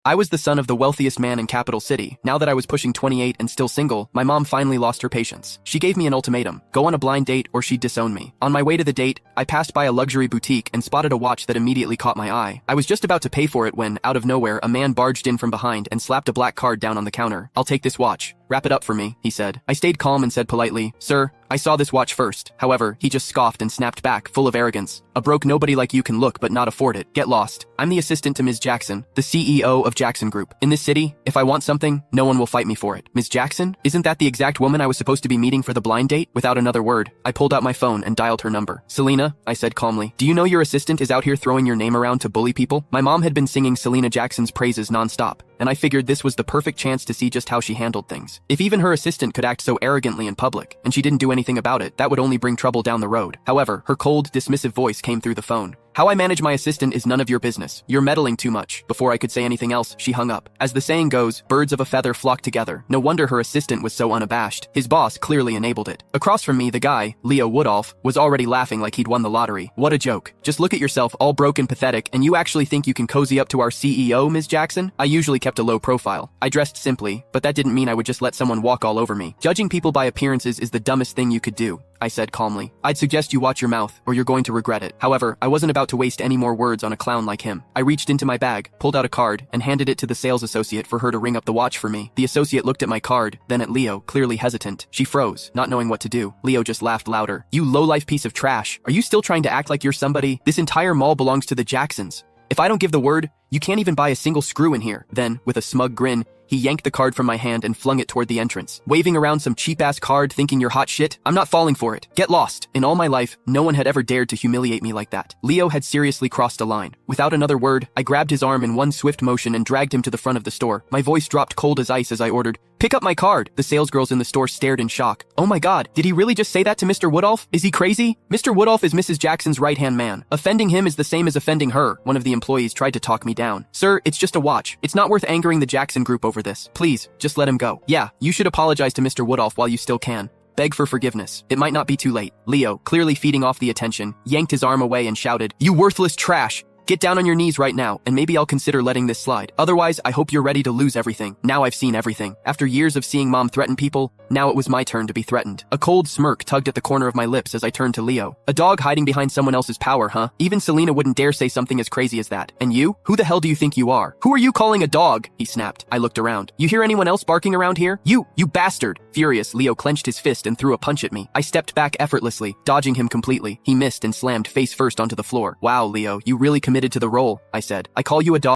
I was the son of the wealthiest man in Capital City. Now that I was pushing 28 and still single, my mom finally lost her patience. She gave me an ultimatum: go on a blind date or she'd disown me. On my way to the date, I passed by a luxury boutique and spotted a watch that immediately caught my eye. I was just about to pay for it when, out of nowhere, a man barged in from behind and slapped a black card down on the counter. "I'll take this watch. Wrap it up for me," he said. I stayed calm and said politely, "Sir, I saw this watch first." However, he just scoffed and snapped back, full of arrogance. "A broke nobody like you can look but not afford it. Get lost. I'm the assistant to Ms. Jackson, the CEO of Jackson Group. In this city, if I want something, no one will fight me for it." "Ms. Jackson? Isn't that the exact woman I was supposed to be meeting for the blind date?" Without another word, I pulled out my phone and dialed her number. "Selena," I said calmly, "do you know your assistant is out here throwing your name around to bully people?" My mom had been singing Selena Jackson's praises nonstop, and I figured this was the perfect chance to see just how she handled things. If even her assistant could act so arrogantly in public, and she didn't do anything about it, that would only bring trouble down the road. However, her cold, dismissive voice came through the phone. "How I manage my assistant is none of your business. You're meddling too much." Before I could say anything else, she hung up. As the saying goes, birds of a feather flock together. No wonder her assistant was so unabashed. His boss clearly enabled it. Across from me, the guy, Leo Woodolph, was already laughing like he'd won the lottery. "What a joke. Just look at yourself, all broke and pathetic, and you actually think you can cozy up to our CEO, Ms. Jackson?" I usually kept a low profile. I dressed simply, but that didn't mean I would just let someone walk all over me. Judging people by appearances is the dumbest thing you could do, I said calmly. "I'd suggest you watch your mouth, or you're going to regret it." However, I wasn't about to waste any more words on a clown like him. I reached into my bag, pulled out a card, and handed it to the sales associate for her to ring up the watch for me. The associate looked at my card, then at Leo, clearly hesitant. She froze, not knowing what to do. Leo just laughed louder. "You low-life piece of trash. Are you still trying to act like you're somebody? This entire mall belongs to the Jacksons. If I don't give the word, you can't even buy a single screw in here." Then, with a smug grin, he yanked the card from my hand and flung it toward the entrance. "Waving around some cheap-ass card thinking you're hot shit? I'm not falling for it. Get lost." In all my life, no one had ever dared to humiliate me like that. Leo had seriously crossed a line. Without another word, I grabbed his arm in one swift motion and dragged him to the front of the store. My voice dropped cold as ice as I ordered, "Pick up my card." The salesgirls in the store stared in shock. "Oh my god, did he really just say that to Mr. Woodolph? Is he crazy?" "Mr. Woodolph is Mrs. Jackson's right-hand man. Offending him is the same as offending her." One of the employees tried to talk me down. "Sir, it's just a watch. It's not worth angering the Jackson Group over this. Please, just let him go. Yeah, you should apologize to Mr. Woodolph while you still can. Beg for forgiveness. It might not be too late." Leo, clearly feeding off the attention, yanked his arm away and shouted, "You worthless trash! Get down on your knees right now, and maybe I'll consider letting this slide. Otherwise, I hope you're ready to lose everything." Now I've seen everything. After years of seeing Mom threaten people, now it was my turn to be threatened. A cold smirk tugged at the corner of my lips as I turned to Leo. "A dog hiding behind someone else's power, huh? Even Selena wouldn't dare say something as crazy as that. And you? Who the hell do you think you are? Who are you calling a dog?" he snapped. I looked around. "You hear anyone else barking around here? You bastard!" Furious, Leo clenched his fist and threw a punch at me. I stepped back effortlessly, dodging him completely. He missed and slammed face first onto the floor. "Wow, Leo, you really committed to the role," I said. "I call you a dog."